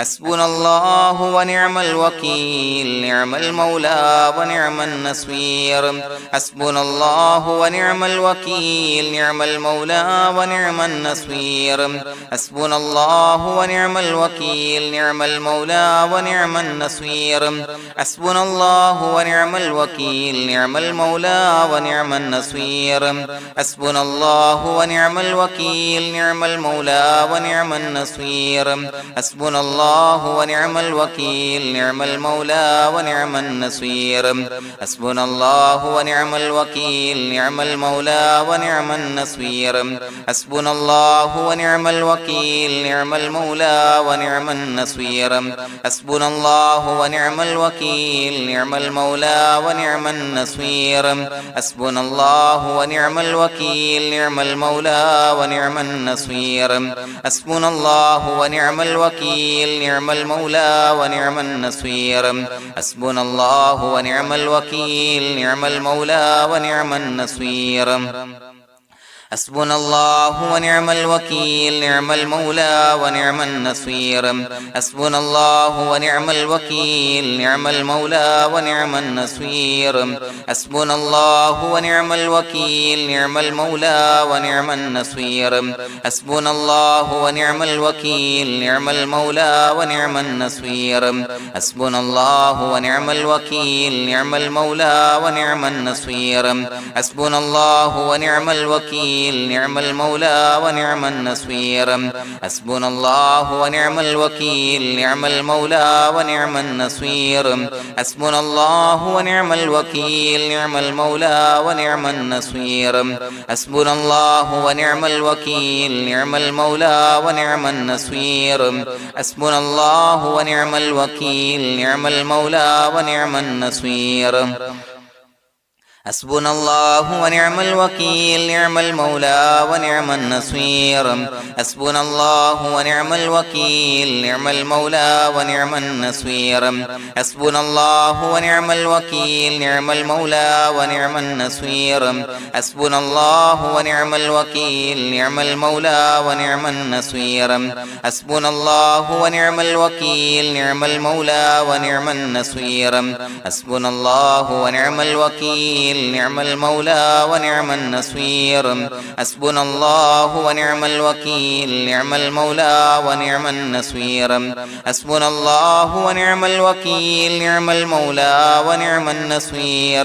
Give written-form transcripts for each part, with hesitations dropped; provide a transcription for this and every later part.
حسبنا الله ونعم الوكيل نعم المولى ونعم النصير حسبنا الله ونعم الوكيل نعم المولى ونعم النصير حسبنا الله ونعم الوكيل نعم المولى ونعم النصير حسبنا الله ونعم الوكيل نعم المولى ونعم النصير حسبنا الله ونعم الوكيل نعم المولى ونعم النصير حسبنا الله ونعم الوكيل نعم المولى ونعم النصير حسبنا الله ونعم الوكيل نعم المولى ونعم النصير حسبنا الله ونعم الوكيل نعم المولى ونعم النصير حسبنا الله ونعم الوكيل نعم المولى ونعم النصير حسبنا الله ونعم الوكيل نعم المولى ونعم النصير حسبنا الله ونعم الوكيل نعم المولى ونعم النصير حسبنا الله ونعم الوكيل نعم المولى ونعم النصير حسبنا الله ونعم الوكيل نعم المولى ونعم النصير حسبنا الله ونعم الوكيل نعم المولى ونعم النصير حسبنا الله ونعم الوكيل نعم المولى ونعم النصير حسبنا الله ونعم الوكيل نعم المولى ونعم النصير حسبنا الله ونعم الوكيل نعم المولى ونعم النصير حسبنا الله ونعم الوكيل نعم المولى ونعم النصير حسبنا الله ونعم الوكيل نعم المولى ونعم النصير حسبنا الله ونعم الوكيل نعم المولى ونعم النصير حسبنا الله ونعم الوكيل نعم المولى ونعم النصير حسبنا الله ونعم الوكيل نعم المولى ونعم النصير حسبنا الله ونعم الوكيل نعم المولى ونعم النصير حسبنا الله ونعم الوكيل نعم المولى ونعم النصير حسبنا الله ونعم الوكيل نعم المولى ونعم النصير حسبنا الله ونعم الوكيل نعم المولى ونعم النصير حسبنا الله ونعم الوكيل نعم المولى ونعم النصير حسبنا الله ونعم الوكيل نعم المولى ونعم النصير حسبنا الله ونعم الوكيل نعم المولى ونعم النصير حسبنا الله ونعم الوكيل نعم المولى ونعم النصير حسبنا الله ونعم الوكيل نعم المولى ونعم النصير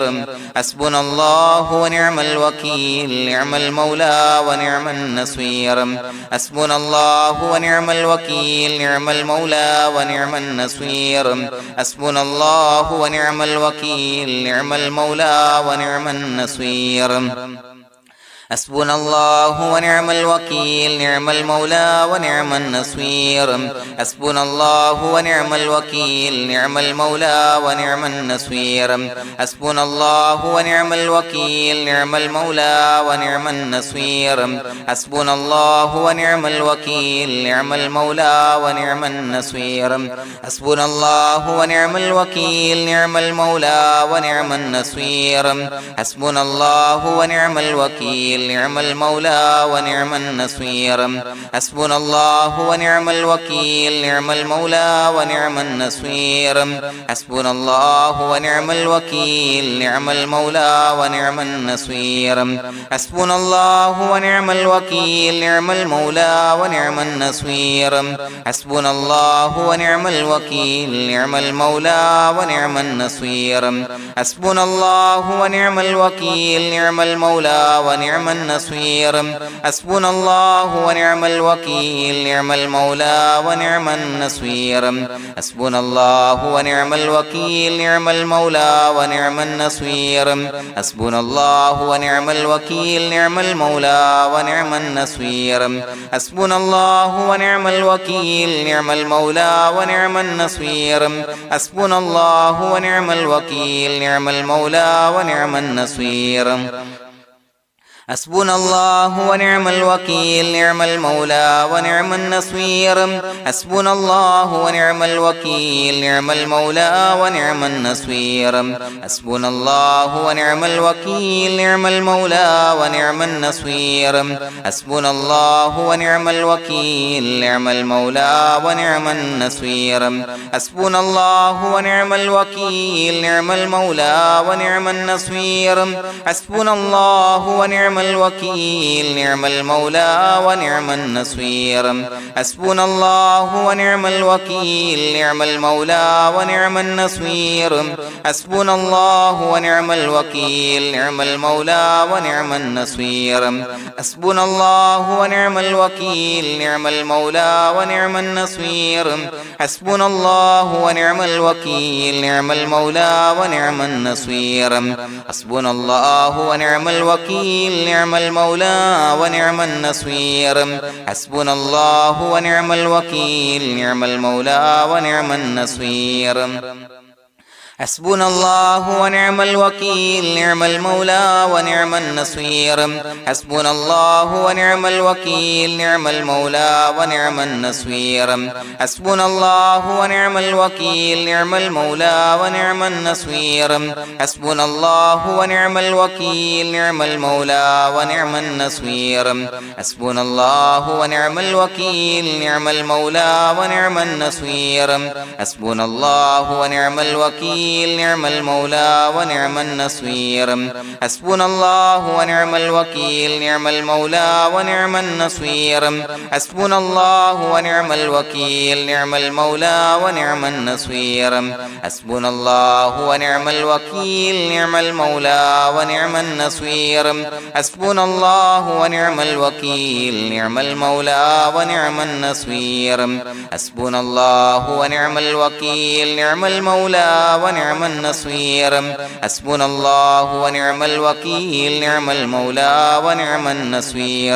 حسبنا الله ونعم الوكيل نعم المولى ونعم النصير حسبنا الله ونعم الوكيل نعم المولى ونعم النصير حسبنا الله ونعم الوكيل نعم المولى ونعم النصير حسبنا الله ونعم الوكيل نعم المولى ونعم النصير حسبنا الله ونعم الوكيل نعم المولى ونعم النصير حسبنا الله ونعم الوكيل نعم المولى ونعم النصير حسبنا الله ونعم الوكيل نعم المولى ونعم النصير حسبنا الله ونعم الوكيل نعم المولى ونعم النصير حسبنا الله ونعم الوكيل نعم المولى ونعم النصير حسبنا الله ونعم الوكيل نعم المولى ونعم النصير حسبنا الله ونعم الوكيل نعم المولى ونعم النصير حسبنا الله ونعم الوكيل نعم المولى ونعم النصير حسبنا الله ونعم الوكيل نعم المولى ونعم النصير حسبنا الله ونعم الوكيل نعم المولى ونعم النصير حسبنا الله ونعم الوكيل نعم المولى ونعم النصير حسبنا الله ونعم الوكيل نعم المولى ونعم النصير حسبنا الله ونعم الوكيل نعم المولى ونعم النصير حسبنا الله ونعم الوكيل نعم المولى ونعم النصير حسبنا الله ونعم الوكيل نعم المولى ونعم النصير حسبنا الله ونعم الوكيل نعم المولى ونعم النصير حسبنا الله ونعم الوكيل نعم المولى ونعم النصير حسبنا الله ونعم الوكيل نعم المولى ونعم النصير حسبنا الله ونعم الوكيل نعم المولى ونعم النصير حسبنا الله ونعم الوكيل نعم المولى ونعم النصير حسبنا الله ونعم الوكيل نعم المولى ونعم النصير حسبنا الله ونعم الوكيل نعم المولى ونعم النصير حسبنا الله ونعم الوكيل نعم المولى ونعم النصير حسبنا الله ونعم الوكيل نعم المولى ونعم النصير حسبنا الله ونعم الوكيل نعم المولى ونعم النصير حسبنا الله ونعم الوكيل نعم المولى ونعم النصير حسبنا الله ونعم الوكيل نعم المولى ونعم النصير حسبنا الله ونعم الوكيل نعم المولى ونعم النصير حسبنا الله ونعم الوكيل نعم المولى ونعم النصير حسبنا الله ونعم الوكيل نعم المولى ونعم النصير حسبنا الله ونعم الوكيل نعم المولى ونعم النصير حسبنا الله ونعم الوكيل نعم المولى ونعم النصير حسبنا الله ونعم الوكيل نعم المولى ونعم النصير حسبنا الله ونعم الوكيل نعم المولى ونعم النصير حسبنا الله ونعم الوكيل نعم المولى ونعم النصير حسبنا الله ونعم الوكيل نعم المولى ونعم النصير حسبنا الله ونعم الوكيل نعم المولى ونعم النصير حسبنا الله ونعم الوكيل نعم المولى ونعم النصير حسبنا الله ونعم الوكيل نعم المولى ونعم النصير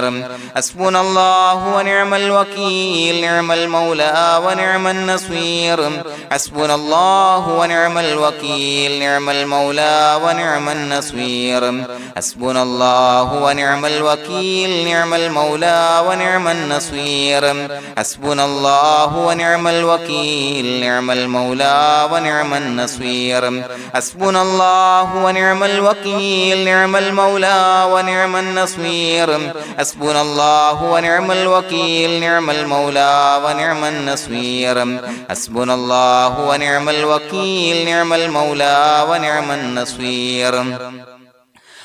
حسبنا الله ونعم الوكيل نعم المولى ونعم النصير حسبنا الله ونعم الوكيل نعم المولى ونعم النصير حسبنا الله ونعم الوكيل نعم المولى ونعم النصير حسبنا الله ونعم الوكيل نعم المولى ونعم النصير حسبنا الله ونعم الوكيل نعم المولى ونعم النصير حسبنا الله ونعم الوكيل نعم المولى ونعم النصير حسبنا الله ونعم الوكيل نعم المولى ونعم النصير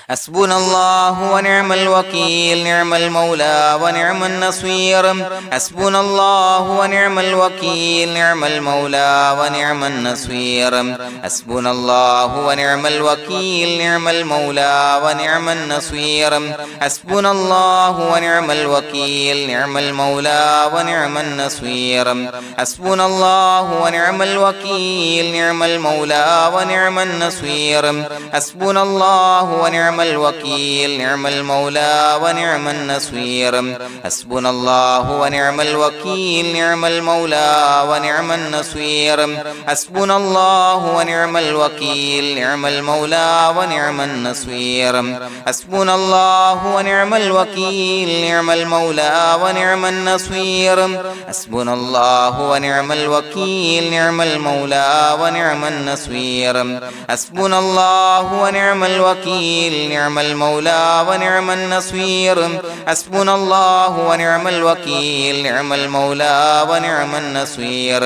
حسبنا الله ونعم الوكيل نعم المولى ونعم النصير حسبنا الله ونعم الوكيل نعم المولى ونعم النصير حسبنا الله ونعم الوكيل نعم المولى ونعم النصير حسبنا الله ونعم الوكيل نعم المولى ونعم النصير حسبنا الله ونعم الوكيل نعم المولى ونعم النصير حسبنا الله ونعم الوكيل نعم المولى ونعم النصير حسبنا الله ونعم الوكيل نعم المولى ونعم النصير حسبنا الله ونعم الوكيل نعم المولى ونعم النصير حسبنا الله ونعم الوكيل نعم المولى ونعم النصير حسبنا الله ونعم الوكيل نعم المولى ونعم النصير حسبنا الله ونعم الوكيل نعم المولى ونعم النصير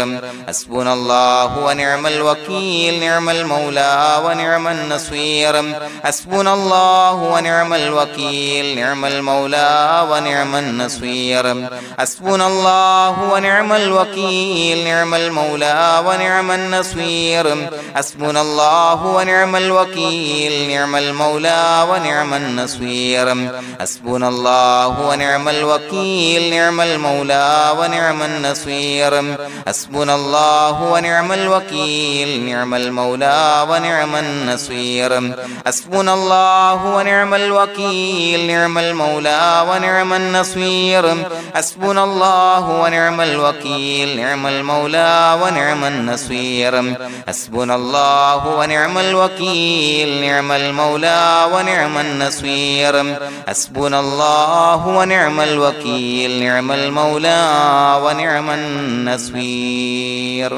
حسبنا الله ونعم الوكيل نعم المولى ونعم النصير حسبنا الله ونعم الوكيل نعم المولى ونعم النصير حسبنا الله ونعم الوكيل نعم المولى ونعم النصير حسبنا الله ونعم الوكيل نعم المولى ونعم النصير حسبنا الله ونعم الوكيل نعم المولى ونعم النصير حسبنا الله ونعم الوكيل نعم المولى ونعم النصير حسبنا الله ونعم الوكيل نعم المولى ونعم النصير حسبنا الله ونعم الوكيل نعم المولى ونعم النصير حسبنا الله ونعم الوكيل نعم المولى ونعم النصير حسبنا الله ونعم الوكيل نعم المولى ونعم النصير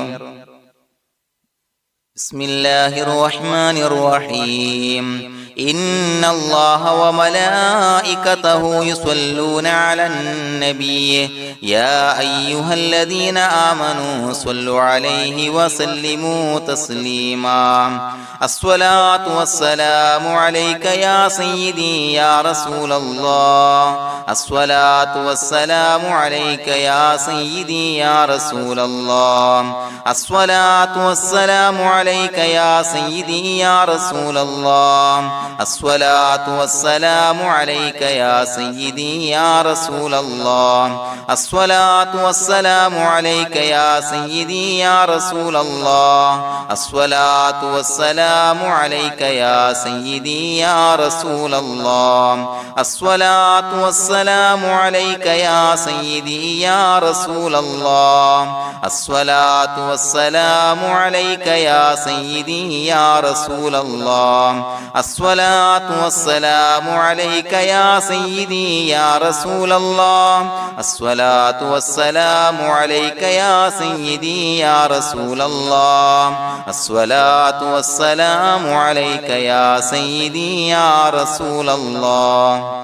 بسم الله الرحمن الرحيم إن الله وملائكته يصلون على النبي يا أيها الذين آمنوا صلوا عليه وسلموا تسليما الصلاة والسلام عليك يا سيدي يا رسول الله الصلاة والسلام عليك يا سيدي يا رسول الله الصلاة والسلام عليك يا سيدي يا رسول الله الصلاة والسلام عليك يا سيدي يا رسول الله الصلاة والسلام عليك يا سيدي يا رسول الله الصلاة والسلام عليك يا سيدي يا رسول الله الصلاة والسلام عليك يا سيدي يا رسول الله الصلاة والسلام عليك يا سيدي يا رسول الله الصلاة والسلام عليك يا سيدي يا رسول الله الصلاة والسلام عليك يا سيدي يا رسول الله الصلاة والسلام عليك يا سيدي يا رسول الله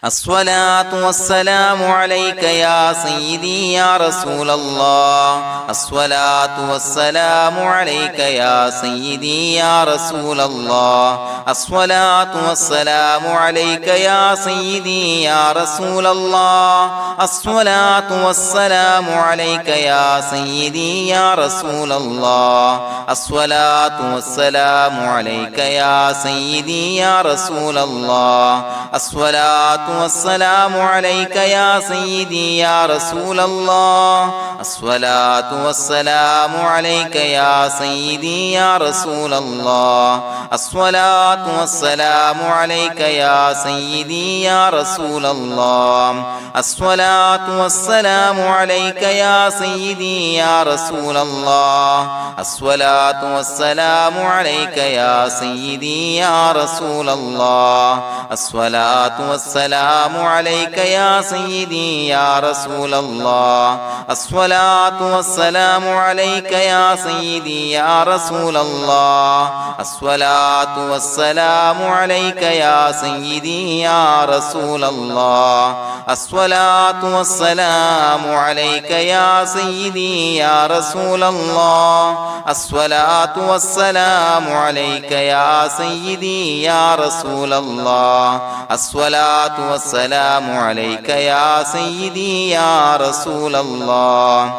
الصلاة والسلام عليك يا سيدي يا رسول الله الصلاة والسلام عليك يا سيدي يا رسول الله الصلاة والسلام عليك يا سيدي يا رسول الله الصلاة والسلام عليك يا سيدي يا رسول الله الصلاة والسلام عليك يا سيدي يا رسول الله الصلاة والسلام عليك يا سيدي يا رسول الله الصلاة والسلام عليك يا سيدي يا رسول الله الصلاة والسلام عليك يا سيدي يا رسول الله الصلاة والسلام عليك يا سيدي يا رسول الله الصلاة والسلام عليك يا سيدي يا رسول الله الصلاة والسلام عليك يا سيدي يا رسول الله الصلاة والسلام عليك يا سيدي يا رسول الله الصلاة والسلام عليك يا سيدي يا رسول الله الصلاة والسلام عليك يا سيدي يا رسول الله الصلاة والسلام عليك يا سيدي يا رسول الله الصلاة والسلام عليك يا سيدي يا رسول الله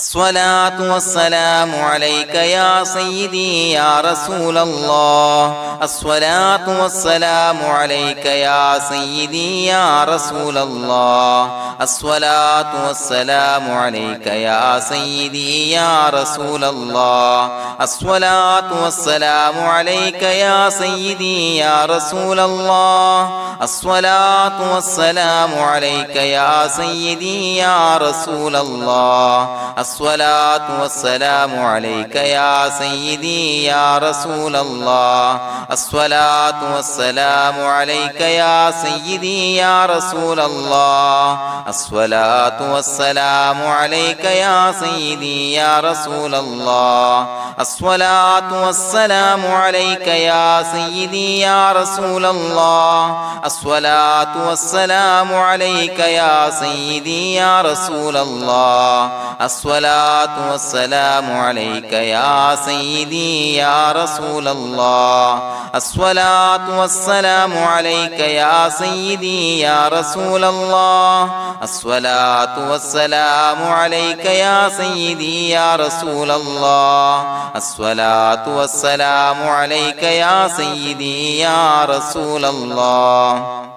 الصلاة والسلام عليك يا سيدي يا رسول الله الصلاة والسلام عليك يا سيدي يا رسول الله الصلاة والسلام عليك يا سيدي يا رسول الله الصلاة والسلام عليك يا سيدي يا رسول الله الصلاة والسلام عليك يا سيدي يا رسول الله الصلاة والسلام عليك يا سيدي يا رسول الله الصلاة والسلام عليك يا سيدي يا رسول الله الصلاة والسلام عليك يا سيدي يا رسول الله الصلاة والسلام عليك يا سيدي يا رسول الله الصلاة والسلام عليك يا سيدي يا رسول الله الصلاة والسلام عليك يا سيدي يا رسول الله الصلاة والسلام عليك يا سيدي يا رسول الله الصلاة والسلام عليك يا سيدي يا رسول الله الصلاة والسلام عليك يا سيدي يا رسول الله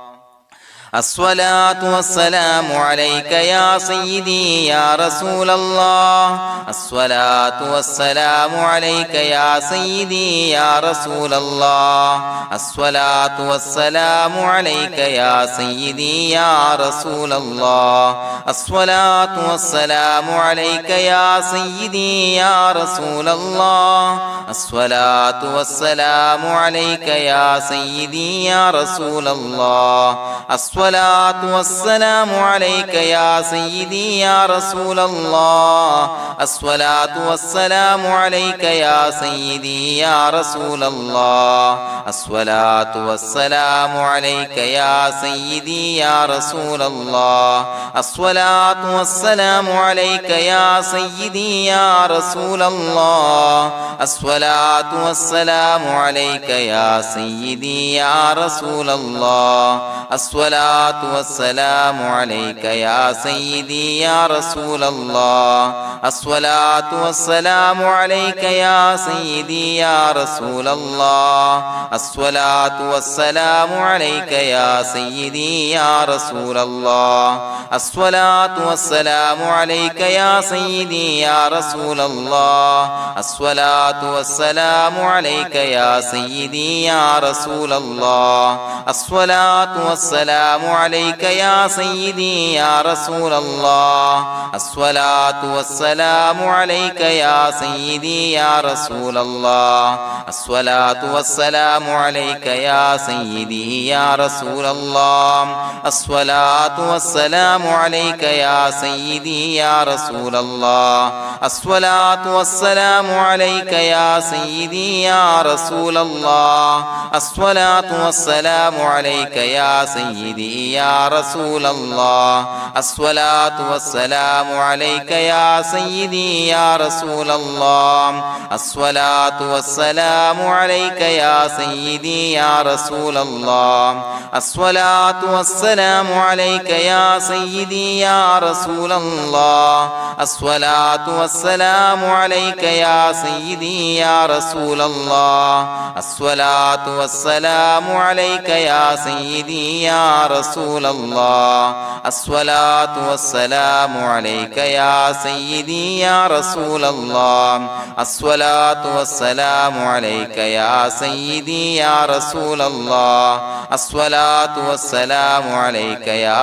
الصلاة والسلام عليك يا سيدي يا رسول الله الصلاة والسلام عليك يا سيدي يا رسول الله الصلاة والسلام عليك يا سيدي يا رسول الله الصلاة والسلام عليك يا سيدي يا رسول الله الصلاة والسلام عليك يا سيدي يا رسول الله الصلاة والسلام عليك يا سيدي يا رسول الله الصلاة والسلام عليك يا سيدي يا رسول الله الصلاة والسلام عليك يا سيدي يا رسول الله الصلاة والسلام عليك يا سيدي يا رسول الله الصلاة والسلام عليك يا سيدي يا رسول الله الصلاة والسلام عليك يا سيدي يا رسول الله الصلاة والسلام عليك يا سيدي يا رسول الله الصلاة والسلام عليك يا سيدي يا رسول الله الصلاة والسلام عليك يا سيدي يا رسول الله الصلاة والسلام عليك يا سيدي يا رسول الله الصلاة والسلام عليك يا سيدي يا رسول الله الصلاة والسلام عليك يا سيدي يا رسول الله الصلاة والسلام عليك يا سيدي يا رسول الله الصلاة والسلام عليك يا سيدي يا رسول الله الصلاة والسلام عليك يا سيدي يا رسول الله الصلاة والسلام عليك يا سيدي يا رسول الله الصلاة والسلام عليك يا سيدي يا رسول الله الصلاة والسلام عليك يا سيدي يا رسول الله الصلاة والسلام عليك يا سيدي يا رسول الله الصلاة والسلام عليك يا سيدي يا رسول الله الصلاة والسلام عليك يا سيدي يا رسول الله الصلاة والسلام عليك يا سيدي يا رسول الله الصلاة والسلام عليك يا سيدي يا رسول الله الصلاة والسلام عليك يا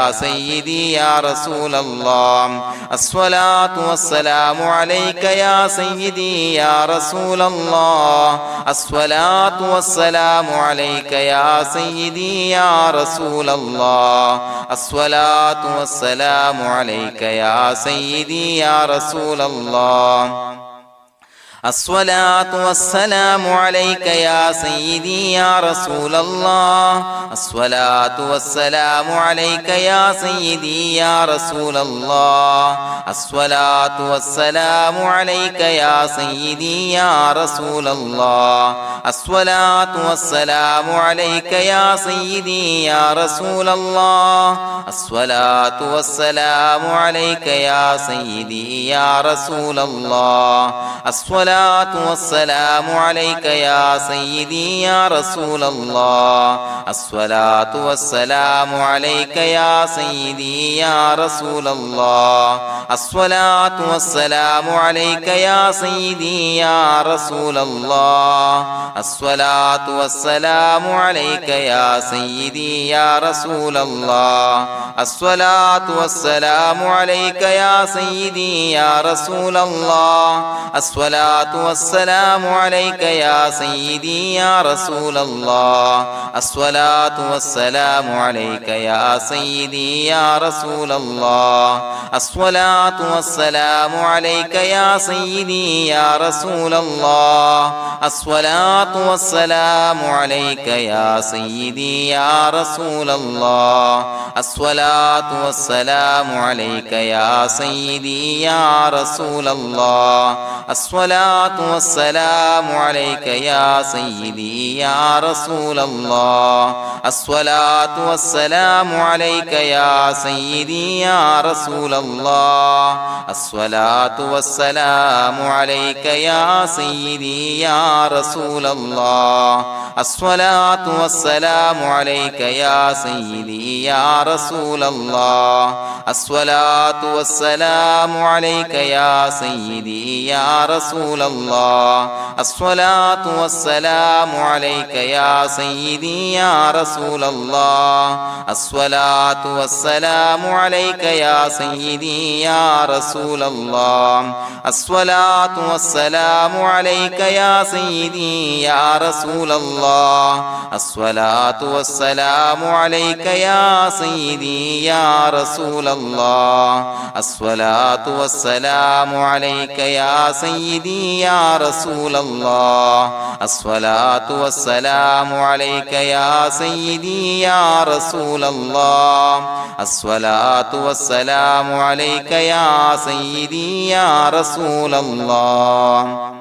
سيدي يا رسول الله الصلاة والسلام عليك يا سيدي يا رسول الله الصلاة والسلام عليك يا سيدي يا رسول الله الصلاة والسلام عليك يا سيدي يا رسول الله الصلاة والسلام عليك يا سيدي يا رسول الله الصلاة والسلام عليك يا سيدي يا رسول الله الصلاة والسلام عليك يا سيدي يا رسول الله الصلاة والسلام عليك يا سيدي يا رسول الله الصلاة والسلام عليك يا سيدي يا رسول الله الصلاة والسلام عليك يا سيدي يا رسول الله الصلاة والسلام عليك يا سيدي يا رسول الله الصلاة والسلام عليك يا سيدي يا رسول الله الصلاة والسلام عليك يا سيدي يا رسول الله الصلاة والسلام عليك يا سيدي يا رسول الله الصلاة والسلام عليك يا سيدي يا رسول الله الصلاة والسلام عليك يا سيدي يا رسول الله الصلاة والسلام عليك يا سيدي يا رسول الله الصلاة والسلام عليك يا سيدي يا رسول الله الصلاة والسلام عليك يا سيدي يا رسول الله الصلاة الصلاة والسلام عليك يا سيدي يا رسول الله الصلاة والسلام عليك يا سيدي يا رسول الله الصلاة والسلام عليك يا سيدي يا رسول الله الصلاة والسلام عليك يا سيدي يا رسول الله الصلاة والسلام عليك يا سيدي يا رسول الله الصلاة والسلام عليك يا سيدي يا رسول الله الصلاة والسلام عليك يا سيدي يا رسول الله الصلاة والسلام عليك يا سيدي يا رسول الله الصلاة والسلام عليك يا سيدي يا رسول الله الصلاة والسلام عليك يا سيدي يا رسول الله الصلاة والسلام عليك يا سيدي يا رسول الله الصلاة والسلام عليك يا سيدي يا رسول الله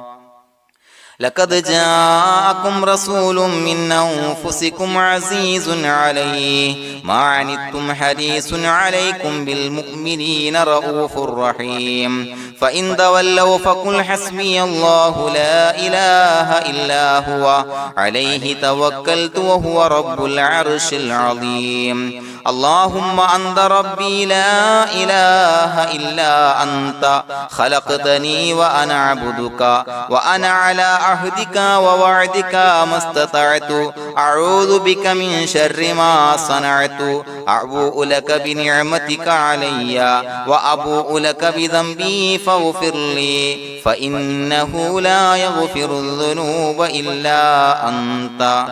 لقد جاءكم رسول من أنفسكم عزيز عليه ما عنتم حريص عليكم بالمؤمنين رؤوف رحيم فإن تولوا فقل حسبي الله لا إله إلا هو عليه توكلت وهو رب العرش العظيم اللهم أنت ربي لا إله إلا أنت خلقتني وأنا عبدك وأنا على عهدك ووعدك ما استطعت أعوذ بك من شر ما صنعت أبوء لك بنعمتك علي وأبوء لك بذنبي فاغفر لي فإنه لا يغفر الذنوب إلا أنت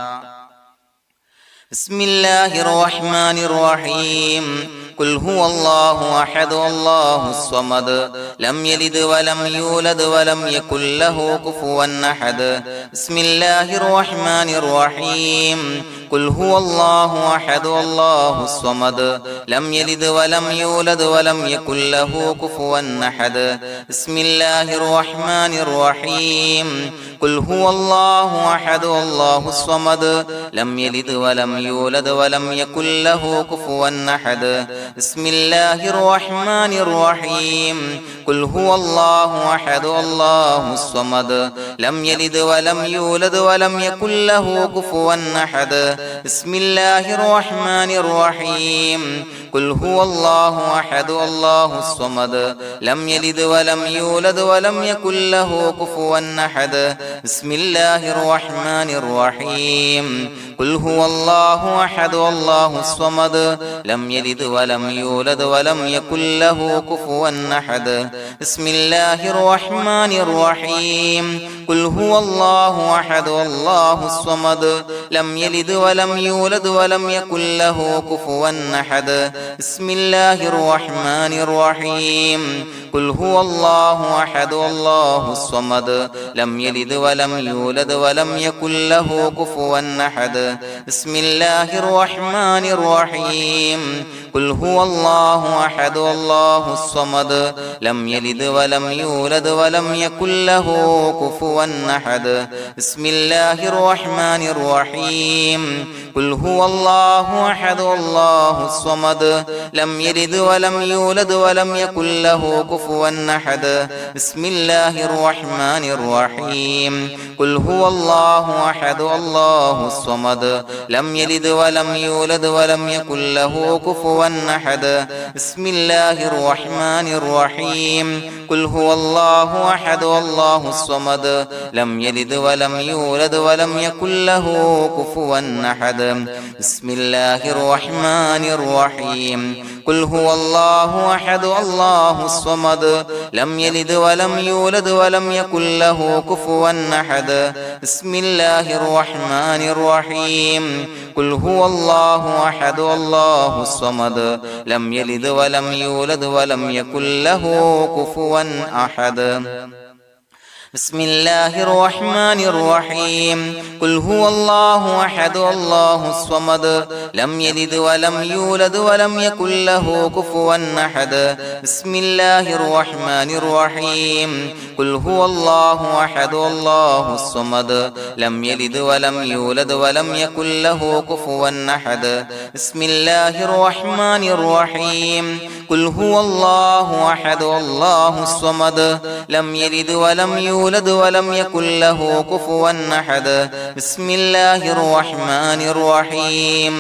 بسم الله الرحمن الرحيم قل هو الله أحد الله الصمد لم يلد ولم يولد ولم يكن له كفوا أحد بسم الله الرحمن الرحيم قل هو الله أحد الله الصمد لم يلد ولم يولد ولم يكن له كفوا أحد بسم الله الرحمن الرحيم قل هو الله أحد الله الصمد لم يلد ولم يولد ولم يكن له كفوا أحد بسم الله الرحمن الرحيم قل هو الله أحد الله الصمد لم يلد ولم يولد ولم يكن له كفوا أحد بسم الله الرحمن الرحيم قل هو الله أحد الله الصمد لم يلد ولم يولد ولم يكن له كفوا أحد بسم الله الرحمن الرحيم قل هو الله أحد الله الصمد لم يلد ولم يولد ولم يكن له كفوا أحد بسم الله الرحمن الرحيم قل هو الله أحد الله الصمد لم يلد ولم يولد ولم يكن له كفوا أحد بسم الله الرحمن الرحيم قل هو الله أحد الله الصمد لم يلد ولم يولد ولم يكن له كفوا أحد بسم الله الرحمن الرحيم قل هو الله أحد الله الصمد لم يلد ولم يولد ولم يكن له كفوا أحد بسم الله الرحمن الرحيم قل هو الله أحد الله الصمد لم يلد ولم يولد ولم يكن له كفوا أحد بسم الله الرحمن الرحيم قل هو الله أحد الله الصمد لم يلد ولم يولد ولم يكن له كفوا أحد بسم الله الرحمن الرحيم قل هو الله أحد الله الصمد لم يلد ولم يولد ولم يكن له كفوا أحد بسم الله الرحمن الرحيم قل هو الله أحد الله الصمد لم يلد ولم يولد ولم يكن له كفوا أحد بسم الله الرحمن الرحيم قل هو الله أحد الله الصمد لم يلد ولم يولد ولم يكن له كفوا أحد بسم الله الرحمن الرحيم قل هو الله أحد الله الصمد لم يلد ولم يولد ولم يكن له كفوا أحد بسم الله الرحمن الرحيم قل هو الله أحد الله الصمد لم يلد ولم يولد ولم يكن له كفوا أحد بسم الله الرحمن الرحيم قل هو الله أحد الله الصمد لم يلد ولم يولد ولم يكن له كفوا أحد بسم الله الرحمن الرحيم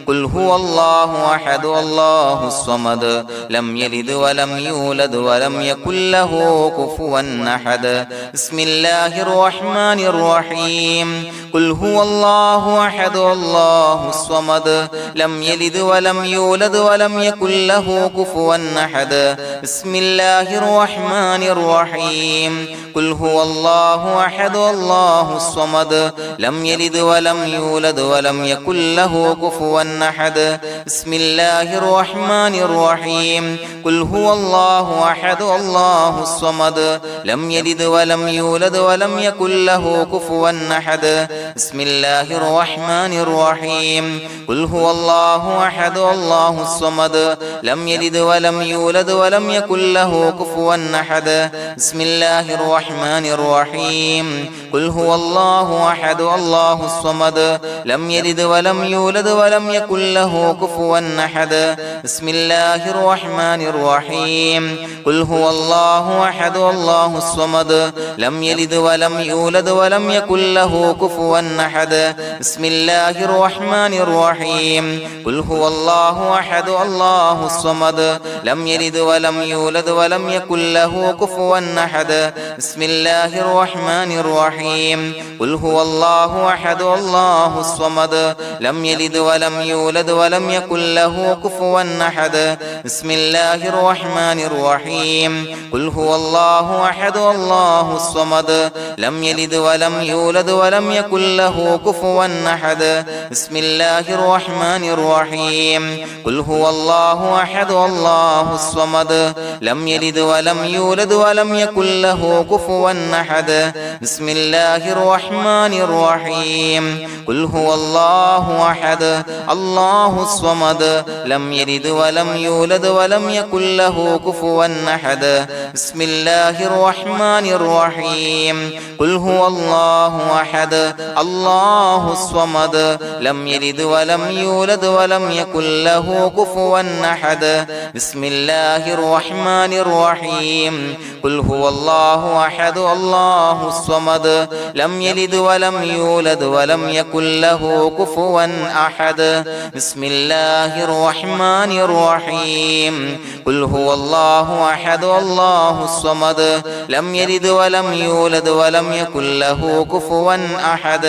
قل هو الله أحد الله الصمد لم يلد ولم يولد ولم يكن له كفوا أحد بسم الله الرحمن الرحيم قل هو الله أحد الله الصمد لم يلد ولم يولد ولم يكن له كفوا أحد بسم الله الرحمن الرحيم قل هو الله أحد الله الصمد لم يلد ولم يولد ولم يكن له كفوا أحد بسم الله الرحمن الرحيم قل هو الله أحد الله الصمد لم يلد ولم يولد ولم يكن له كفوا أحد بسم الله الرحمن الرحيم قل هو الله أحد الله الصمد لم يلد ولم يولد ولم يكن له كفوا أحد بسم الله الرحمن الرحيم قل هو الله أحد الله الصمد لم يلد ولم يولد ولم يكن له كفوا أحد بسم الله الرحمن الرحيم قل هو الله أحد الله الصمد لم يلد ولم يولد ولم يكن له كفوا أحد بسم الله الرحمن الرحيم قل هو الله أحد الله الصمد لم يلد ولم يولد ولم يكن له كفوا أحد بسم الله الرحمن الرحيم قل هو الله أحد الله الصمد لم يلد ولم يولد ولم يكن له كفوا أحد بسم الله الرحمن الرحيم قل هو الله أحد الله الصمد لم يلد ولم يولد ولم يكن له كفوا أحد بسم الله الرحمن الرحيم قل هو الله أحد الله الصمد لم يلد ولم يولد ولم يكن له كفوا أحد بسم الله الرحمن الرحيم قل هو الله أحد الله الصمد لم يلد ولم يولد ولم يكن له كفوا أحد بسم الله الرحمن الرحيم قل هو الله أحد الله الصمد لم يلد ولم يولد ولم يكن له كفوا أحد بسم الله الرحمن الرحيم قل هو الله أحد الله الصمد لم يلد ولم يولد ولم يكن له كفوا أحد بسم الله الرحمن الرحيم قل هو الله أحد الله الصمد لم يلد ولم يولد ولم يكن له كفوا أحد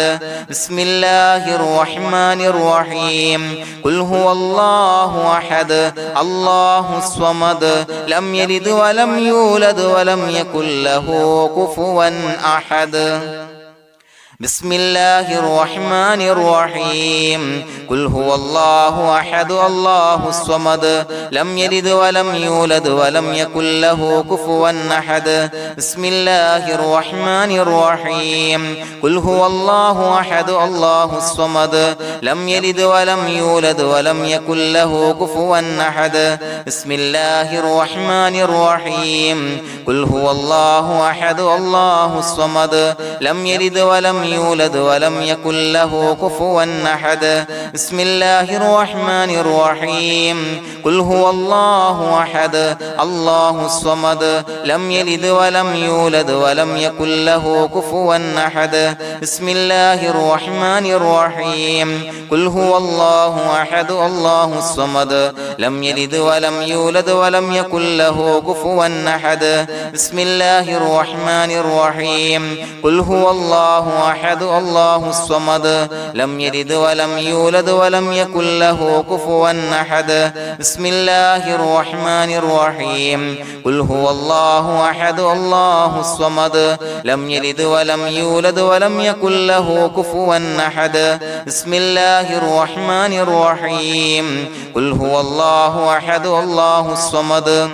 بسم الله الرحمن الرحيم قل هو الله أحد الله الصمد لم يلد ولم يولد ولم يكن له كفوا أحد بسم الله الرحمن الرحيم قل هو الله أحد الله الصمد لم يلد ولم يولد ولم يكن له كفوا أحد بسم الله الرحمن الرحيم قل هو الله أحد الله الصمد لم يلد ولم يولد ولم يكن له كفوا أحد بسم الله الرحمن الرحيم قل هو الله أحد الله الصمد لم يلد ولم يولد ولم يكن له كفوا أحد بسم الله الرحمن الرحيم قل هو الله أحد الله الصمد لم يلد ولم يولد ولم يكن له كفوا أحد بسم الله الرحمن الرحيم قل هو الله أحد الله الصمد لم يلد ولم يولد ولم يكن له كفوا أحد بسم الله الرحمن الرحيم قل هو الله أحد الله الصمد لم يلد ولم يولد ولم يكن له كفوا أحد بسم الله الرحمن الرحيم قل هو الله أحد الله الصمد لم يلد ولم يولد ولم يكن له كفوا أحد بسم الله الرحمن الرحيم قل هو الله أحد الله الصمد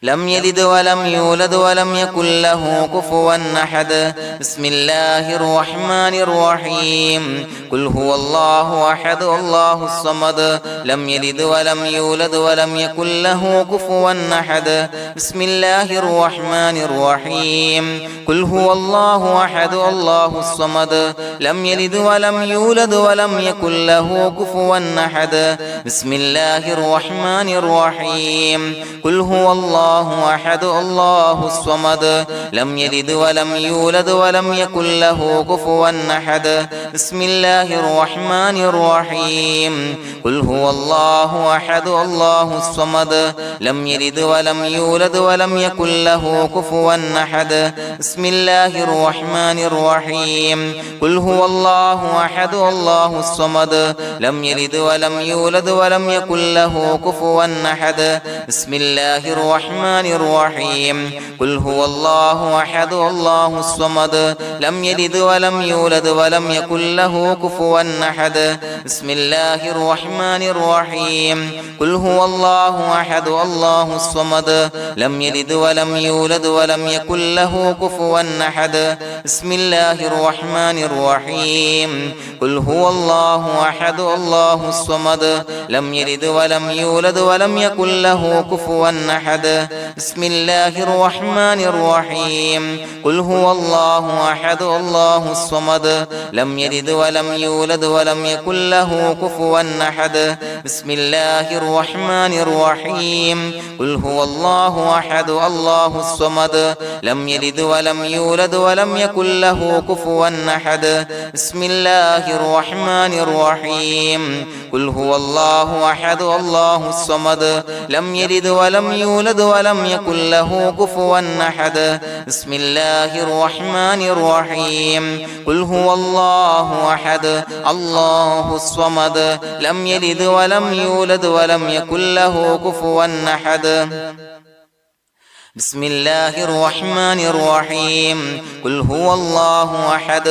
لم يلد ولم يولد ولم يكن له كفوا أحد بسم الله الرحمن الرحيم قل هو الله أحد الله الصمد لم يلد ولم يولد ولم يكن له كفوا أحد بسم الله الرحمن الرحيم قل هو الله أحد الله الصمد لم يلد ولم يولد ولم يكن له كفوا أحد بسم الله الرحمن الرحيم قل هو الله أحد الله الصمد لم يلد ولم يولد ولم يكن له كفوا أحد بسم الله الرحمن الرحيم قل هو الله أحد الله الصمد لم يلد ولم يولد ولم يكن له كفوا أحد بسم الله الرحمن الرحيم قل هو الله أحد الله الصمد لم يلد ولم يولد ولم يكن له كفوا أحد بسم الله الرحمن الرحيم قل هو الله أحد الله الصمد لم يلد ولم يولد ولم يكن له كفوا أحد بسم الله الرحمن الرحيم قل هو الله أحد الله الصمد لم يلد ولم يولد ولم يكن له كفوا أحد بسم الله الرحمن الرحيم قل هو الله أحد الله الصمد لم يلد ولم يولد ولم يكن له كفوا أحد بسم الله الرحمن الرحيم قل هو الله أحد الله الصمد لم يلد ولم يولد ولم يكن له كفوا أحد بسم الله الرحمن الرحيم قل هو الله أحد الله الصمد لم يلد ولم يولد ولم يكن له كفوا أحد بسم الله الرحمن الرحيم قل هو الله أحد الله الصمد لم يلد ولم يولد ولم يكن له كفوا أحد بسم الله الرحمن الرحيم قل هو الله أحد الله الصمد لم يلد ولم يولد ولم يكن له كفوا أحد بسم الله الرحمن الرحيم قل هو الله أحد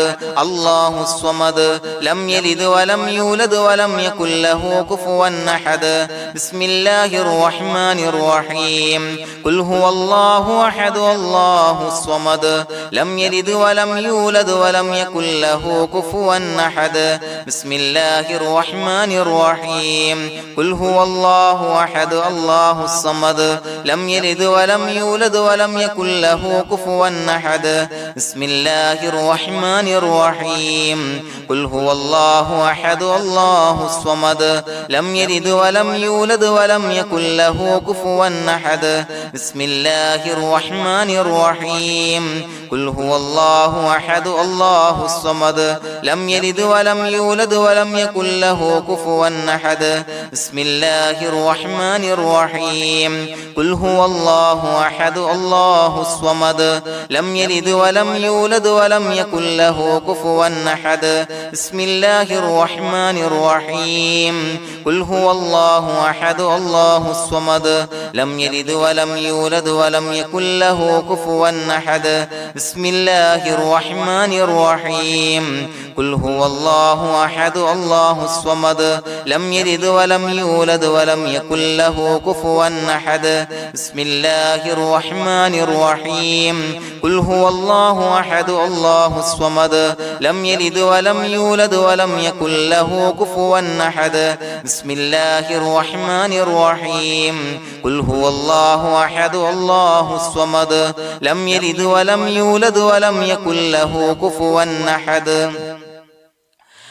الله الصمد لم يلد ولم يولد ولم يكن له كفوا أحد بسم الله الرحمن الرحيم قل هو الله أحد الله الصمد لم يلد ولم يولد ولم يكن له كفوا أحد بسم الله الرحمن الرحيم قل هو الله أحد الله الصمد لم يلد ولم يولد ولم يكن له كفوا أحد بسم الله الرحمن الرحيم قل هو الله أحد الله الصمد لم يلد ولم يولد ولم يكن له كفوا أحد بسم الله الرحمن الرحيم قل هو الله أحد الله الصمد لم يلد ولم يولد ولم يكن له كفوا أحد بسم الله الرحمن الرحيم قل هو الله أحد الله الصمد لم يلد ولم يولد ولم يكن له كفوا أحد بسم الله الرحمن الرحيم قل هو الله أحد الله الصمد لم يلد ولم يولد ولم يكن له كفوا أحد بسم الله الرحمن الرحيم قل هو الله أحد الله الصمد لم يلد ولم يولد ولم يكن له كفوا أحد بسم الله الرحمن الرحيم قل هو الله أحد الله الصمد لم يلد ولم يولد ولم يكن له كفوا أحد بسم الله الرحمن الرحيم قل هو الله أحد الله الصمد لم يلد ولم يولد ولم يكن له كفوا أحد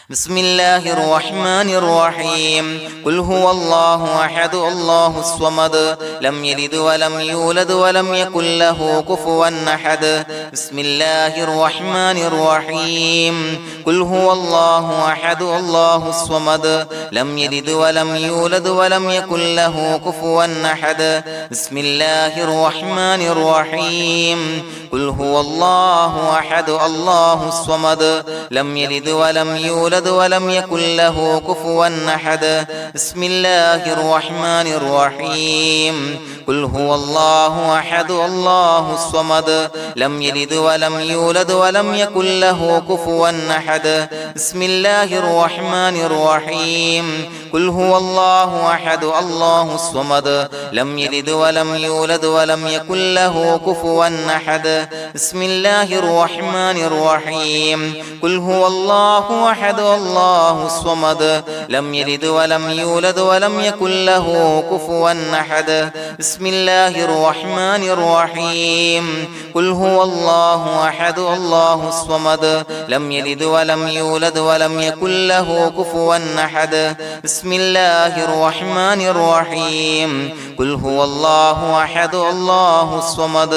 بسم الله الرحمن الرحيم قل هو الله أحد الله الصمد لم يلد ولم يولد ولم يكن له كفوا أحد بسم الله الرحمن الرحيم قل هو الله أحد الله الصمد لم يلد ولم يولد ولم يكن له كفوا أحد بسم الله الرحمن الرحيم قل هو الله أحد الله الصمد لم يلد ولم يولد يولد ولم يكن له كفوا أحد بسم الله الرحمن الرحيم قل هو الله أحد الله الصمد لم يلد ولم يولد ولم يكن له كفوا أحد بسم الله الرحمن الرحيم قل هو الله أحد الله الصمد لم يلد ولم يولد ولم يكن له كفوا أحد بسم الله الرحمن الرحيم قل هو الله أحد الله الصمد لم يلد ولم يولد ولم يكن له كفوا أحد بسم الله الرحمن الرحيم قل هو الله أحد الله الصمد لم يلد ولم يولد ولم يكن له كفوا أحد بسم الله الرحمن الرحيم قل هو الله أحد الله الصمد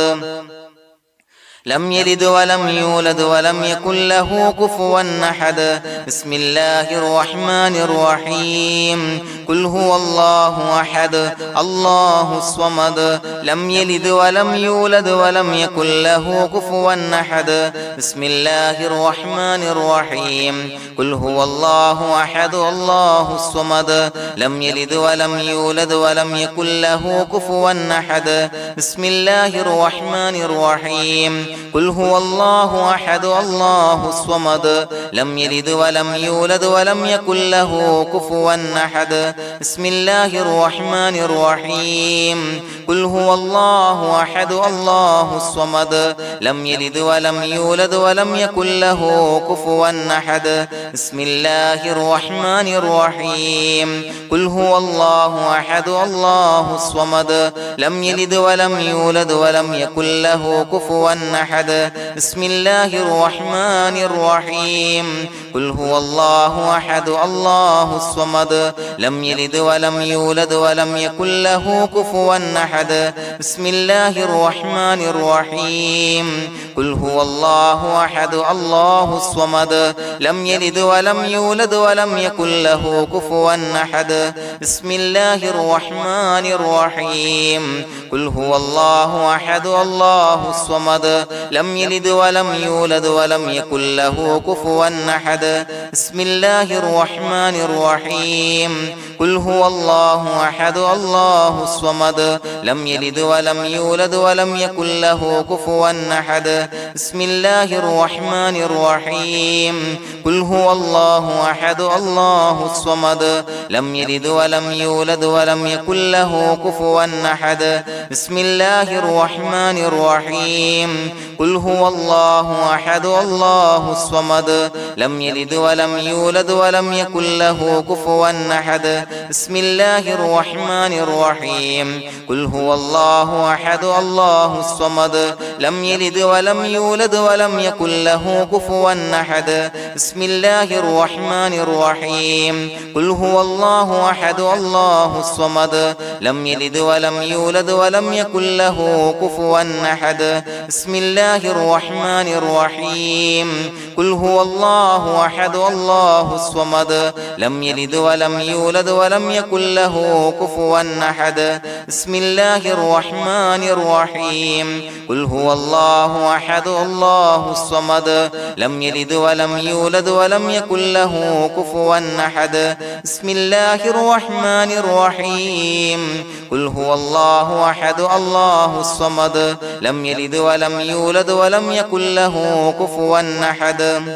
لم يلد ولم يولد ولم يكن له كفوا أحد بسم الله الرحمن الرحيم قل هو الله أحد الله الصمد لم يلد ولم يولد ولم يكن له كفوا أحد بسم الله الرحمن الرحيم قل هو الله أحد الله الصمد لم يلد ولم يولد ولم يكن له كفوا أحد بسم الله الرحمن الرحيم قل هو الله أحد الله الصمد لم يلد ولم يولد ولم يكن له كفوا أحد بسم الله الرحمن الرحيم قل هو الله أحد الله الصمد لم يلد ولم يولد ولم يكن له كفوا أحد بسم الله الرحمن الرحيم قل هو الله أحد الله الصمد لم يلد ولم يولد ولم يكن له كفوا أحد بسم الله الرحمن الرحيم قل هو الله أحد الله الصمد لم يلد ولم يولد ولم يكن له كفوا أحد بسم الله الرحمن الرحيم قل هو الله أحد الله الصمد لم يلد ولم يولد ولم يكن له كفوا أحد بسم الله الرحمن الرحيم قل هو الله أحد الله الصمد لم يلد ولم يولد ولم يكن له كفوا أحد بسم الله الرحمن الرحيم قل هو الله أحد الله الصمد لم يلد ولم يولد ولم يكن له كفوا أحد بسم الله الرحمن الرحيم قل هو الله أحد الله الصمد لم يلد ولم يولد ولم يكن له كفوا أحد بسم الله الرحمن الرحيم قل هو الله أحد الله الصمد لم يلد ولم يولد ولم يكن له كفوا أحد بسم الله الرحمن الرحيم قل هو الله أحد الله الصمد لم يلد ولم يولد ولم يكن له كفوا أحد بسم الله الرحمن الرحيم قل هو الله أحد الله الصمد لم يلد ولم يولد ولم يكن له كفوا أحد بسم الله الرحمن الرحيم قل هو الله أحد الله الصمد لم يلد ولم يولد ولم يكن له كفوا أحد بسم الله الرحمن الرحيم قل هو الله أحد الله الصمد لم يلد ولم يولد ولم يكن له كفوا أحد بسم الله الرحمن الرحيم قل هو الله أحد الله الصمد لم يلد ولم يولد ولم يكن له كفوا أحد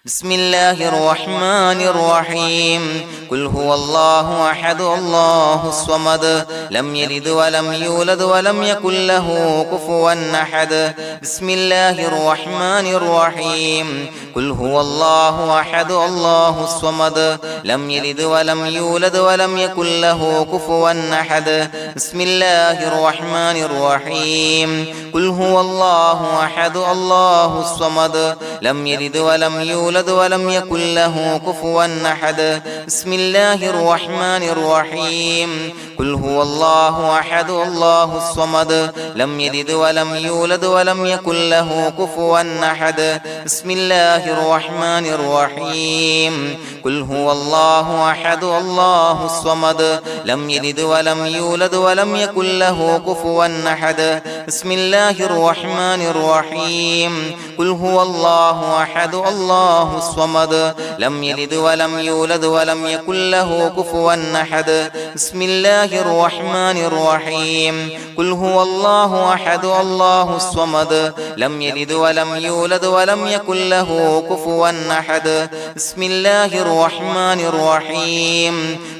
بسم الله الرحمن الرحيم قل هو الله أحد الله الصمد لم يلد ولم يولد ولم يكن له كفوا أحد بسم الله الرحمن الرحيم قل هو الله أحد الله الصمد لم يلد ولم يولد ولم يكن له كفوا أحد بسم الله الرحمن الرحيم قل هو الله أحد الله الصمد لم يلد ولم يولد ولم يكن له كفوا أحد بسم الله الرحمن الرحيم قل هو الله أحد الله الصمد لم يلد ولم يولد ولم يكن له كفوا أحد بسم الله الرحمن الرحيم قل هو الله أحد الله الصمد لم يلد ولم يولد ولم يكن له كفوا أحد بسم الله الرحمن الرحيم قل هو الله الله أحد الله الصمد لم يلد ولم يولد ولم يكن له كفوا أحد بسم الله الرحمن الرحيم قل هو الله أحد الله الصمد لم يلد ولم يولد ولم يكن له كفوا أحد بسم الله الرحمن الرحيم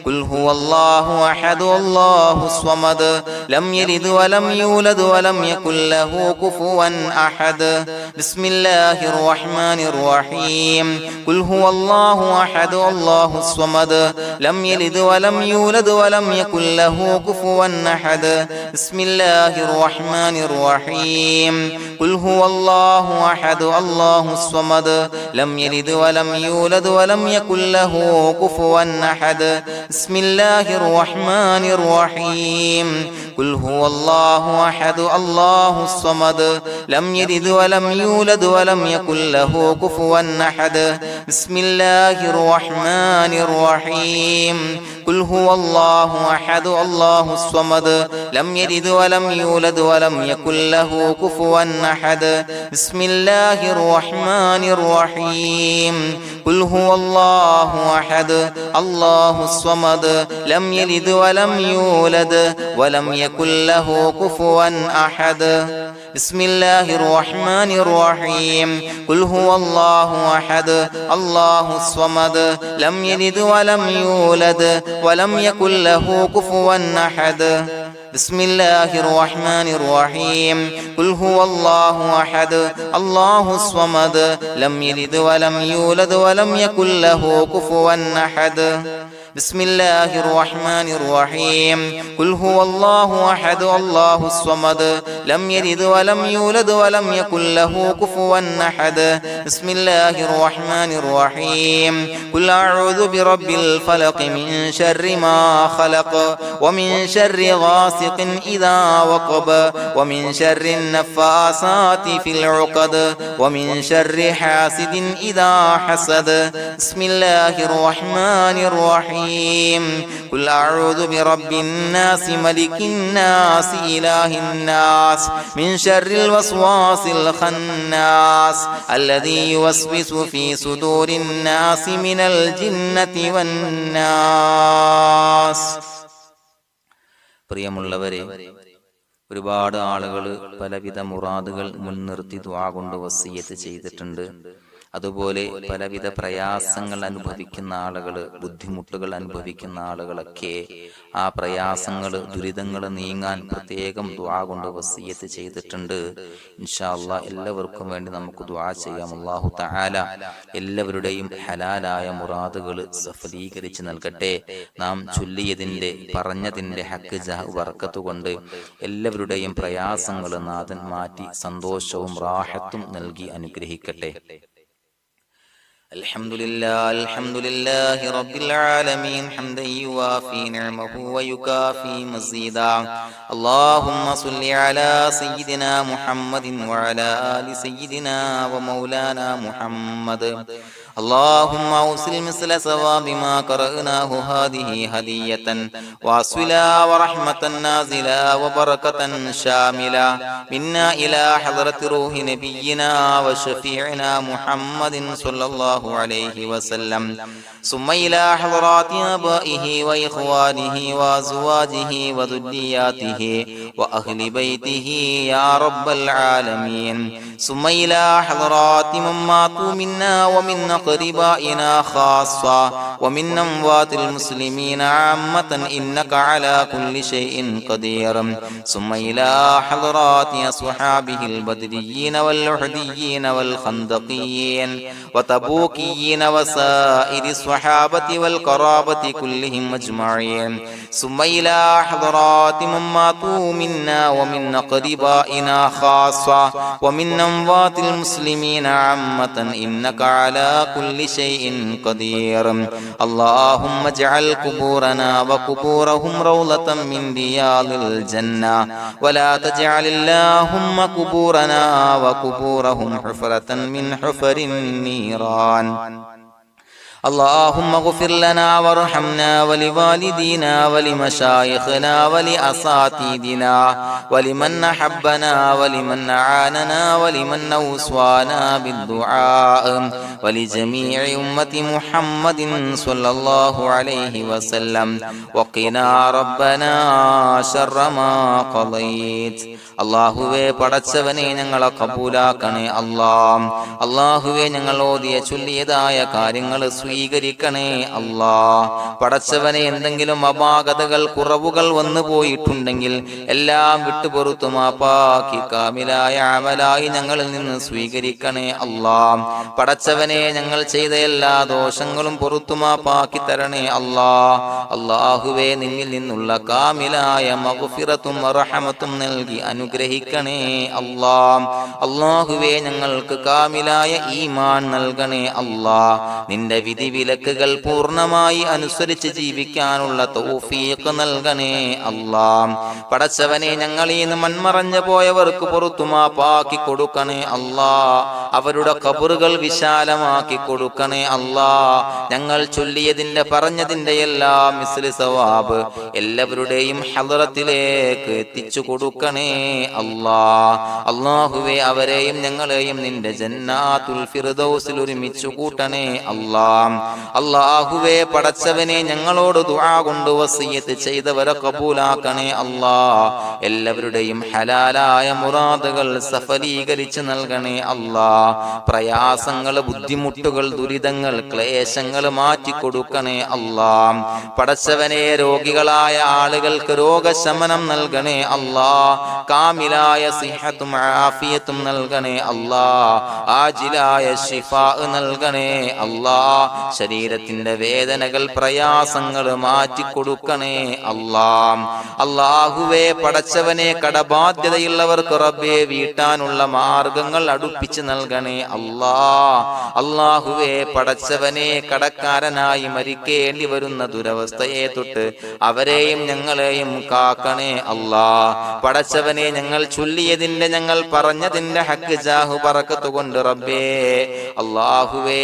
قل هو الله أحد الله الصمد لم يلد ولم يولد ولم يكن له كفوا أحد بسم الله الرحمن الرحيم قل هو الله أحد الله الصمد لم يلد ولم يولد ولم يكن له كفوا أحد بسم الله الرحمن الرحيم قل هو الله أحد الله الصمد لم يلد ولم يولد ولم يكن له كفوا أحد بسم الله الرحمن الرحيم قل هو الله أحد الله الصمد لم يلد ولم يولد ولم يكن له كفوا أحد بسم الله الرحمن الرحيم قل هو الله أحد الله الصمد لم يلد ولم يولد ولم يكن له كفوا أحد بسم الله الرحمن الرحيم قل هو الله أحد الله الصمد لم يلد ولم يولد ولم يكن له كفوا أحد بسم الله الرحمن الرحيم قل هو الله أحد الله الصمد لم يلد ولم يولد ولم يكن له كفوا أحد بسم الله الرحمن الرحيم قل هو الله أحد الله الصمد لم يلد ولم يولد ولم يكن له كفوا أحد بسم الله الرحمن الرحيم قل هو الله أحد الله الصمد لم يلد ولم يولد ولم يكن له كفوا أحد بسم الله الرحمن الرحيم قل أعوذ برب الفلق من شر ما خلق ومن شر غاسق إذا وقب ومن شر النفاثات في العقد ومن شر حاسد إذا حسد بسم الله الرحمن الرحيم قل أعوذ برب الناس ملك الناس إله الناس من شر الوسواس الخناس الذي يوسوس في صدور الناس من الجنة والناس. പ്രിയമുള്ളവരെ, ഒരുപാട് ആളുകൾ പലവിധ മുറാദുകൾ മുൻനിർത്തി ദുആ കൊണ്ട് വസിയ്യത്ത് ചെയ്തിട്ടുണ്ട്. അതുപോലെ പലവിധ പ്രയാസങ്ങൾ അനുഭവിക്കുന്ന ആളുകൾ, ബുദ്ധിമുട്ടുകൾ അനുഭവിക്കുന്ന ആളുകളൊക്കെ ആ പ്രയാസങ്ങൾ, ദുരിതങ്ങൾ നീങ്ങാൻ പ്രത്യേകം ദുആ കൊണ്ട് വസിയ്യത്ത് ചെയ്തിട്ടുണ്ട്. ഇൻഷാ അല്ലാഹ് എല്ലാവർക്കും വേണ്ടി നമുക്ക് ദുആ ചെയ്യാം. അല്ലാഹു തആല എല്ലാവരുടെയും ഹലാലായ മുറാദുകൾ സഫലീകരിച്ച് നൽകട്ടെ. നാം ചൊല്ലിയതിന്റെ, പറഞ്ഞതിന്റെ ഹക്ക് ജാഹ് ബർക്കത്ത് കൊണ്ട് എല്ലാവരുടെയും പ്രയാസങ്ങൾ നാഥൻ മാറ്റി സന്തോഷവും റാഹത്തും നൽകി അനുഗ്രഹിക്കട്ടെ. الحمد لله رب العالمين حمدا يوافي نعمه ويكافي مزيدا. اللهم صل على سيدنا محمد وعلى آل سيدنا ومولانا محمد. اللهم أوصل مثل ثواب ما قرأناه هذه هدية واصلا ورحمة نازلا وبركة شاملة منا إلى حضرة روح نبينا وشفيعنا محمد صلى الله عليه وسلم، ثم إلى حضرات آبائه وإخوانه وأزواجه وذرياته وأهل بيته يا رب العالمين، ثم إلى حضرات من ماتوا منا ومن أقربائنا خاصة ومن أموات المسلمين عامة إنك على كل شيء قدير، ثم إلى حضرات أصحابه البدريين والأحديين والخندقيين وتبوكيين وسائر الصحابة والقرابة كلهم أجمعين، ثم إلى حضرات من ماتوا منا ومن أقربائنا خاصة ومن أموات المسلمين عامة إنك على كل شيء قدير. اللهم اجعل قبورنا وقبورهم روضة من رياض الجنة، ولا تجعل اللهم قبورنا وقبورهم حفرة من حفر النيران. اللهم اغفر لنا وارحمنا ولوالدينا ولمشايخنا ولأساتذتنا ولمن أحبنا ولمن أعاننا ولمن أوصانا بالدعاء ولجميع أمة محمد صلى الله عليه وسلم وقنا ربنا شر ما قضيت. അള്ളാഹുവേ പടച്ചവനെ ഞങ്ങളെ കബൂലാക്കണേ അല്ലാഹ്. അള്ളാഹുവേ ഞങ്ങൾ ഓതിയ ചൊല്ലിയതായ കാര്യങ്ങൾ സ്വീകരിക്കണേ അല്ലാഹ്. പടച്ചവനെ എന്തെങ്കിലും അപാകതകൾ കുറവുകൾ വന്നു പോയിട്ടുണ്ടെങ്കിൽ എല്ലാം വിട്ടുപൊറുത്തു മാപ്പാക്കി കാമിലായ അമലായി ഞങ്ങളിൽ നിന്ന് സ്വീകരിക്കണേ അല്ലാഹ്. പടച്ചവനെ ഞങ്ങൾ ചെയ്ത എല്ലാ ദോഷങ്ങളും പൊറുത്തു മാപ്പാക്കി തരണേ അല്ലാഹ്. അള്ളാഹുവേ നിന്നിൽ നിന്നുള്ള കാമിലായ മഗ്ഫിറത്തും റഹമത്തും നൽകി അനുഗ്രഹിക്കണേ അല്ലാഹ്. അല്ലാഹുവേ ഞങ്ങൾക്ക് കാമിലായ ഈമാൻ നൽകണേ അല്ലാഹ്. നിന്റെ വിധി വിലക്കുകൾ പൂർണ്ണമായി അനുസരിച്ച് ജീവിക്കാനുള്ള തൗഫീഖ് നൽകണേ അല്ലാഹ്. പടച്ചവനെ ഞങ്ങളിൽ നിന്ന് മൺമറഞ്ഞു പോയവർക്ക് പുറത്തു മാപ്പാക്കി കൊടുക്കണേ അല്ലാഹ്. അവരുടെ ഖബറുകൾ വിശാലമാക്കി കൊടുക്കണേ അല്ലാഹ്. ഞങ്ങൾ ചൊല്ലിയതിന്റെ പറഞ്ഞതിന്റെ എല്ലാം മിസ്ലി സവാബ് എല്ലാവരുടെയും ഹളറത്തിലേക്ക് എത്തിച്ചു കൊടുക്കണേ അല്ലാഹ്. അല്ലാഹുവേ അവരെയും ഞങ്ങളെയും നിന്റെ ജന്നാത്തുൽ ഫിർദൗസിൽ ഒരുമിച്ചു കൂട്ടണേ അല്ലാഹ്. അല്ലാഹുവേ പടച്ചവനെ ഞങ്ങളോട് ദുആ കൊണ്ട് വസിയത്ത് ചെയ്തവരെ കബൂലാക്കണേ അല്ലാഹ്. എല്ലാവരുടെയും ഹലാലായ മുറാദുകൾ സഫലീകരിച്ച് നൽകണേ അല്ലാഹ്. പ്രയാസങ്ങൾ, ബുദ്ധിമുട്ടുകൾ, ദുരിതങ്ങൾ, ക്ലേശങ്ങൾ മാറ്റിക്കൊടുക്കണേ അല്ലാഹ്. പടച്ചവനെ രോഗികളായ ആളുകൾക്ക് രോഗശമനം നൽകണേ അല്ലാഹ്. കാമിലായ സിഹത്തും ആഫിയത്തും നൽകണേ അല്ലാഹ്. ആജിലായ ശിഫാ നൽകണേ അല്ലാഹ്. ശരീരത്തിന്റെ വേദനകൾ, പ്രയാസങ്ങൾ മാറ്റിക്കൊടുക്കണേ അല്ലാഹ്. അല്ലാഹുവേ പടച്ചവനെ കടബാധ്യതയുള്ളവർക്ക് റബ്ബേ വീട്ടാനുള്ള മാർഗങ്ങൾ അടുപ്പിച്ച് നൽകണേ അല്ലാഹ്. അല്ലാഹുവേ പടച്ചവനെ കടക്കാരനായി മരിക്കേണ്ടി വരുന്ന ദുരവസ്ഥയെ തൊട്ട് അവരെയും ഞങ്ങളെയും കാക്കണേ അല്ലാഹ്. പടച്ചവനെ ഞങ്ങൾ ചൊല്ലിയതിന്റെ, ഞങ്ങൾ പറഞ്ഞതിന്റെ ഹക്ക് ജാഹു ബറക്കത്ത് കൊണ്ട് റബ്ബേ അല്ലാഹുവേ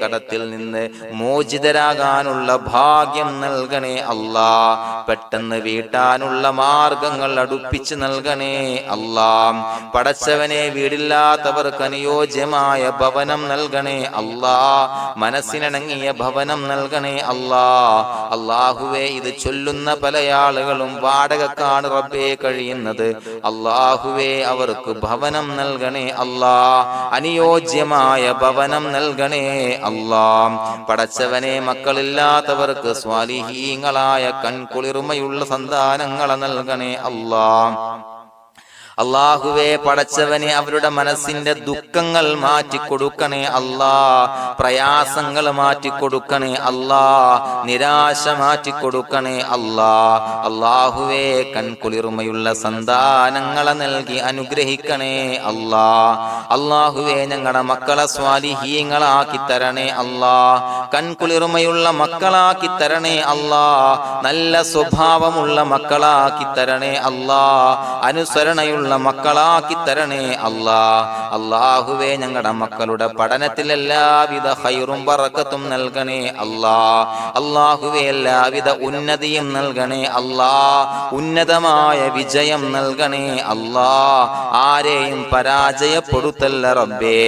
കടത്തിൽ നിന്ന് മോചിതരാകാനുള്ള ഭാഗ്യം നൽകണേ അല്ലാഹ്. പെട്ടെന്ന് വീട്ടാനുള്ള മാർഗങ്ങൾ അടുപ്പിച്ച് നൽകണേ അല്ലാഹ്. പടച്ചവനെ വീടില്ലാത്തവർക്ക് അനുയോജ്യമായ ഭവനം നൽകണേ അല്ലാഹ്. മനസ്സിനിണങ്ങിയ ഭവനം നൽകണേ അല്ലാഹ്. അല്ലാഹുവേ ഇത് ചൊല്ലുന്ന പല ആളുകളും വാടകക്കാണ് റബ്ബേ കഴിയുന്നത്. അല്ലാഹുവേ അവർക്ക് ഭവനം നൽകണേ അല്ലാഹ്. അനുയോജ്യമായ ഭവനം നൽകണേ അല്ലാഹ്. പടച്ചവനെ മക്കളില്ലാത്തവർക്ക് സ്വാലിഹീങ്ങളായ കൺകുളിർമയുള്ള സന്താനങ്ങളെ നൽകണേ അല്ലാഹ്. അല്ലാഹുവേ പടച്ചവനെ അവരുടെ മനസ്സിന്റെ ദുഃഖങ്ങൾ മാറ്റിക്കൊടുക്കണേ അല്ലാഹ്. പ്രയാസങ്ങൾ മാറ്റിക്കൊടുക്കണേ അല്ലാഹ്. നിരാശ മാറ്റിക്കൊടുക്കണേ അല്ലാഹ്. അല്ലാഹുവേ കൺകുളിർമയുള്ള സന്താനങ്ങളെ നൽകി അനുഗ്രഹിക്കണേ അല്ലാഹ്. അല്ലാഹുവേ ഞങ്ങളുടെ മക്കളെ സ്വാലിഹീങ്ങളാക്കി തരണേ അല്ലാഹ്. കൺകുളിർമയുള്ള മക്കളാക്കി തരണേ അല്ലാഹ്. നല്ല സ്വഭാവമുള്ള മക്കളാക്കി തരണേ അല്ലാഹ്. അനുസരണയുള്ള മക്കളാക്കി തരണേ അല്ലാഹ്. അല്ലാഹുവേ ഞങ്ങളുടെ മക്കളുടെ പഠനത്തിൽ എല്ലാവിധ ഖൈറും ബറക്കത്തും നൽകണേ അല്ലാഹ്. അല്ലാഹുവേ എല്ലാവിധ ഉന്നതിയും നൽകണേ അല്ലാഹ്. ഉന്നതമായ വിജയം നൽകണേ അല്ലാഹ്. ആരെയും പരാജയപ്പെടുത്തല്ല റബ്ബേ.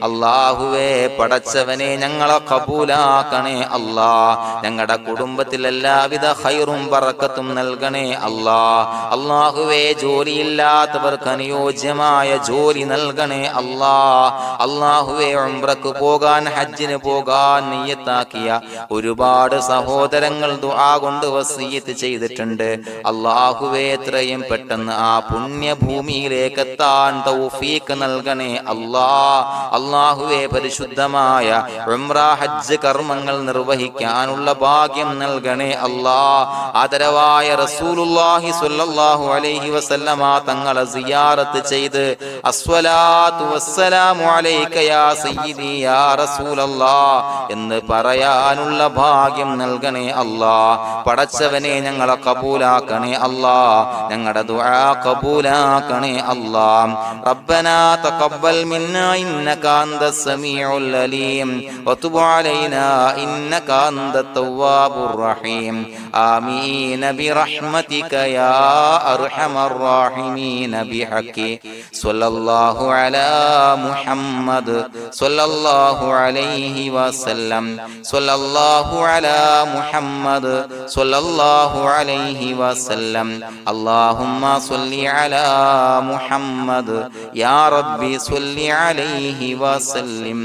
അല്ലാഹുവേ പടച്ചവനെ ഞങ്ങളെ കബൂലാക്കണേ അല്ലാഹ്. ഞങ്ങളുടെ കുടുംബത്തിൽ എല്ലാവിധ ഖൈറും ബറക്കത്തും നൽകണേ അല്ലാഹ്. അല്ലാഹുവേ ജോലിയില്ലാത്ത അനുയോജ്യമായ ജോലി നൽകണേ അല്ലാഹ്. അല്ലാഹുവേ ഉംറക്ക് പോകാൻ, ഹജ്ജിന് പോകാൻ നിയ്യത്താക്കിയ ഒരുപാട് സഹോദരങ്ങൾ ദുആ കൊണ്ട് വസിയത്ത് ചെയ്തിട്ടുണ്ട്. അല്ലാഹുവേ എത്രയും പെട്ടെന്ന് ആ പുണ്യഭൂമിയിലേക്ക് എത്താൻ തൗഫീഖ് നൽകണേ അല്ലാഹ്. അല്ലാഹുവേ പരിശുദ്ധമായ ഉംറ ഹജ്ജ് കർമ്മങ്ങൾ നിർവഹിക്കാനുള്ള ഭാഗ്യം നൽകണേ അല്ലാഹ്. ആദരവായ റസൂലുള്ളാഹി സ്വല്ലല്ലാഹു അലൈഹി വസല്ലമ തങ്ങളെ സിയാറത്ത് ചെയ്ത് അസ്സലാത്തു വസ്സലാമു അലൈക യാ സയ്യിദി യാ റസൂലല്ലാഹ് എന്ന് പറയാനുള്ള ഭാഗ്യം നൽകണേ അല്ലാഹ്. പടച്ചവനെ ഞങ്ങളെ കബൂലാക്കണേ അല്ലാഹ്, ഞങ്ങളുടെ ദുആ കബൂലാക്കണേ അല്ലാഹ്. റബ്ബനാ തഖബ്ബൽ മിന്നാ ഇന്നക അന്തസ് സമീഉൽ അലീം വതുബ് അലൈനാ ഇന്നക അന്തത് തവ്വാബുർ റഹീം. ആമീൻ ബിറഹ്മതിക യാ അർഹമർ റഹീമീൻ ബിഹഖി സ്വല്ലല്ലാഹു അലാ മുഹമ്മദ് സ്വല്ലല്ലാഹു അലൈഹി വസല്ലം സ്വല്ലല്ലാഹു അലാ മുഹമ്മദ് സ്വല്ലല്ലാഹു അലൈഹി വസല്ലം. അല്ലാഹുമ്മ സ്വല്ലി അലാ മുഹമ്മദ് യാ റബ്ബി സ്വല്ലി അലൈഹി വസല്ലം.